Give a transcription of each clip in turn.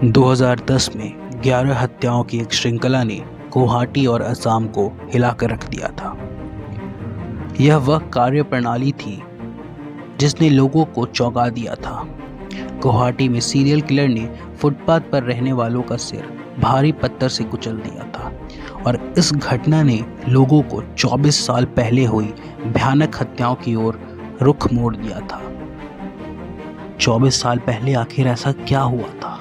2010 में 11 हत्याओं की एक श्रृंखला ने गुवाहाटी और असम को हिलाकर रख दिया था। यह वह कार्यप्रणाली थी जिसने लोगों को चौंका दिया था। गुवाहाटी में सीरियल किलर ने फुटपाथ पर रहने वालों का सिर भारी पत्थर से कुचल दिया था और इस घटना ने लोगों को 24 साल पहले हुई भयानक हत्याओं की ओर रुख मोड़ दिया था। 24 साल पहले आखिर ऐसा क्या हुआ था?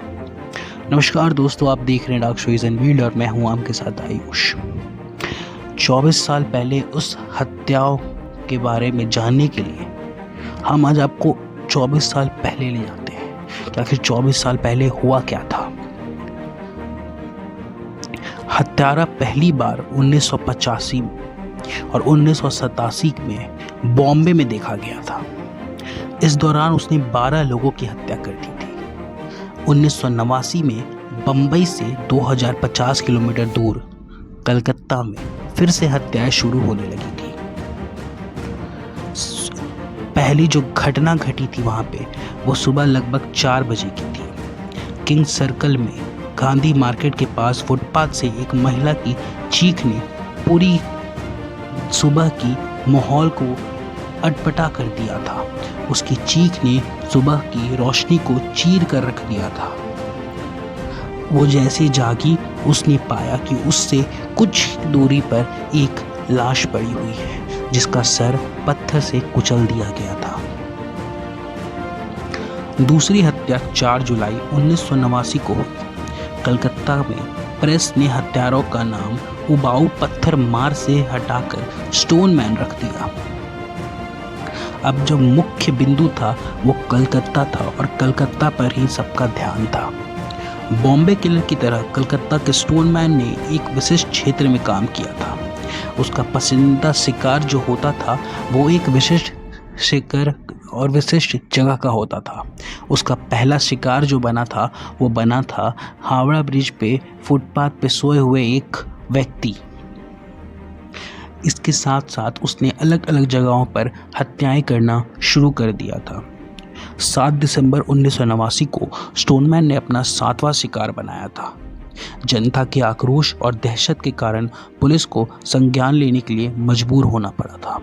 नमस्कार दोस्तों, आप देख रहे हैं डार्क स्टोरीज एंड वर्ल्ड और मैं हूं आपके साथ आयुष। 24 साल पहले उस हत्याओं के बारे में जानने के लिए हम आज आपको 24 साल पहले ले जाते हैं कि आखिर 24 साल पहले हुआ क्या था। हत्यारा पहली बार 1985 में और 1987 में बॉम्बे में देखा गया था। इस दौरान उसने 12 लोगों की हत्या कर दी थी। 1989 में बम्बई से 2050 किलोमीटर दूर कलकत्ता में फिर से हत्याएं शुरू होने लगी थी। पहली जो घटना घटी थी वहां पे वो सुबह लगभग 4 बजे की थी। किंग सर्कल में गांधी मार्केट के पास फुटपाथ से एक महिला की चीख ने पूरी सुबह की माहौल को अटपटा कर दिया था। उसकी चीख ने सुबह की रोशनी को चीर कर रख दिया था। वो जैसे जागी उसने पाया कि उससे कुछ दूरी पर एक लाश पड़ी हुई है जिसका सर पत्थर से कुचल दिया गया था। दूसरी हत्या 4 जुलाई 1989 को हुई। कलकत्ता में प्रेस ने हत्यारों का नाम उबाऊ पत्थर मार से हटाकर स्टोन मैन रख दिया। अब जो मुख्य बिंदु था वो कलकत्ता था और कलकत्ता पर ही सबका ध्यान था। बॉम्बे किलर की तरह कलकत्ता के स्टोन मैन ने एक विशिष्ट क्षेत्र में काम किया था। उसका पसंदीदा शिकार जो होता था वो एक विशिष्ट शिकार और विशिष्ट जगह का होता था। उसका पहला शिकार जो बना था हावड़ा ब्रिज पे फुटपाथ पे सोए हुए एक व्यक्ति। इसके साथ साथ उसने अलग अलग जगहों पर हत्याएं करना शुरू कर दिया था। 7 दिसंबर 1989 को स्टोनमैन ने अपना 7वां शिकार बनाया था। जनता के आक्रोश और दहशत के कारण पुलिस को संज्ञान लेने के लिए मजबूर होना पड़ा था।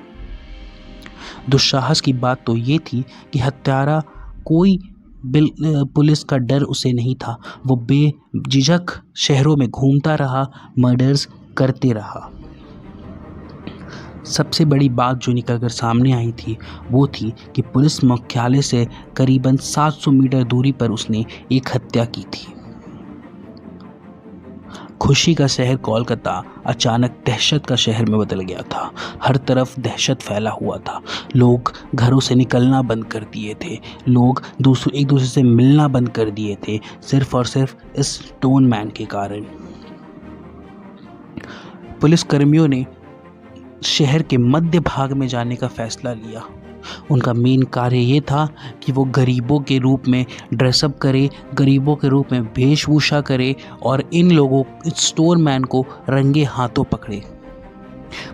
दुस्साहस की बात तो ये थी कि हत्यारा कोई पुलिस का डर उसे नहीं था। वो बेझिझक शहरों में घूमता रहा, मर्डर्स करते रहा। सबसे बड़ी बात जो निकलकर सामने आई थी वो थी कि पुलिस मुख्यालय से करीबन 700 मीटर दूरी पर उसने एक हत्या की थी। खुशी का शहर कोलकाता अचानक दहशत का शहर में बदल गया था। हर तरफ दहशत फैला हुआ था। लोग घरों से निकलना बंद कर दिए थे। लोग एक दूसरे से मिलना बंद कर दिए थे, सिर्फ और सिर्फ इस स्टोन मैन के कारण। पुलिस कर्मियों ने शहर के मध्य भाग में जाने का फैसला लिया। उनका मेन कार्य ये था कि वो गरीबों के रूप में ड्रेसअप करे, गरीबों के रूप में वेशभूषा करे और इन लोगों स्टोन मैन को रंगे हाथों पकड़े।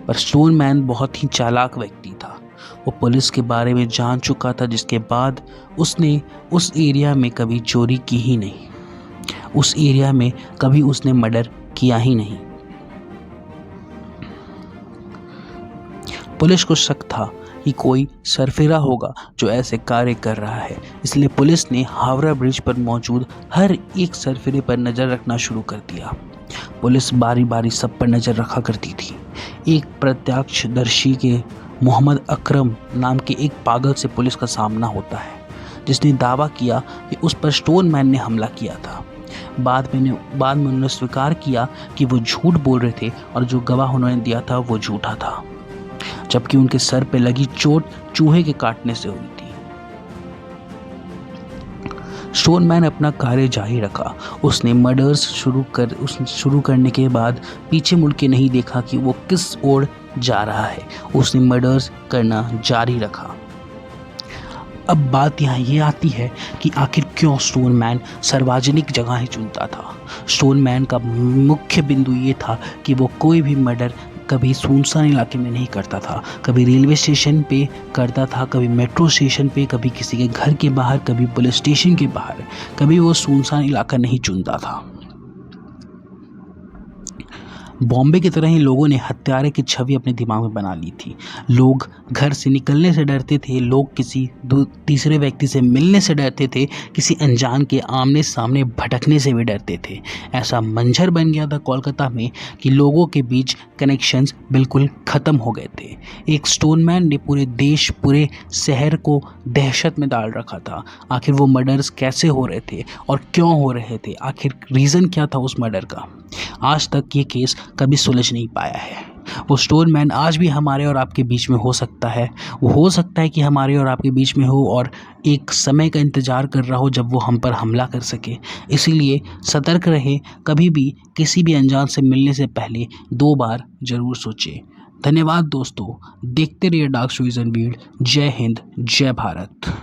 पर स्टोन मैन बहुत ही चालाक व्यक्ति था। वो पुलिस के बारे में जान चुका था, जिसके बाद उसने उस एरिया में कभी चोरी की ही नहीं। उस एरिया में कभी उसने मर्डर किया ही नहीं। पुलिस को शक था कि कोई सरफिरा होगा जो ऐसे कार्य कर रहा है, इसलिए पुलिस ने हावड़ा ब्रिज पर मौजूद हर एक सरफिरे पर नज़र रखना शुरू कर दिया। पुलिस बारी बारी सब पर नज़र रखा करती थी। एक प्रत्यक्षदर्शी के मोहम्मद अकरम नाम के एक पागल से पुलिस का सामना होता है, जिसने दावा किया कि उस पर स्टोन मैन ने हमला किया था। बाद में उन्होंने स्वीकार किया कि वो झूठ बोल रहे थे और जो गवाह उन्होंने दिया था वो झूठा था, जबकि उनके सर पे लगी चोट चूहे के काटने से हुई थी। स्टोन मैन अपना कार्य जारी रखा। उसने मर्डर्स शुरू करने के बाद पीछे मुड़ के नहीं देखा कि वो किस ओर जा रहा है। उसने मर्डर्स करना जारी रखा। अब बात यहाँ ये आती है कि आखिर क्यों स्टोन मैन सार्वजनिक जगह ही चुनता था। स्टोन मैन का मुख्य बिंदु ये था कि वो कोई भी मर्डर कभी सुनसान इलाके में नहीं करता था, कभी रेलवे स्टेशन पे करता था, कभी मेट्रो स्टेशन पे, कभी किसी के घर के बाहर, कभी पुलिस स्टेशन के बाहर। कभी वो सुनसान इलाका नहीं चुनता था। बॉम्बे की तरह ही लोगों ने हत्यारे की छवि अपने दिमाग में बना ली थी। लोग घर से निकलने से डरते थे, लोग किसी तीसरे व्यक्ति से मिलने से डरते थे, किसी अनजान के आमने सामने भटकने से भी डरते थे। ऐसा मंजर बन गया था कोलकाता में कि लोगों के बीच कनेक्शंस बिल्कुल ख़त्म हो गए थे। एक स्टोनमैन ने पूरे देश, पूरे शहर को दहशत में डाल रखा था। आखिर वो मर्डर्स कैसे हो रहे थे और क्यों हो रहे थे, आखिर रीज़न क्या था उस मर्डर का? आज तक ये केस कभी सुलझ नहीं पाया है। वो स्टोनमैन आज भी हमारे और आपके बीच में हो सकता है। वो हो सकता है कि हमारे और आपके बीच में हो और एक समय का इंतज़ार कर रहा हो जब वो हम पर हमला कर सके। इसीलिए सतर्क रहें, कभी भी किसी भी अनजान से मिलने से पहले 2 बार ज़रूर सोचें। धन्यवाद दोस्तों, देखते रहिए डार्क स्टोरीज एंड बीट। जय हिंद, जय भारत।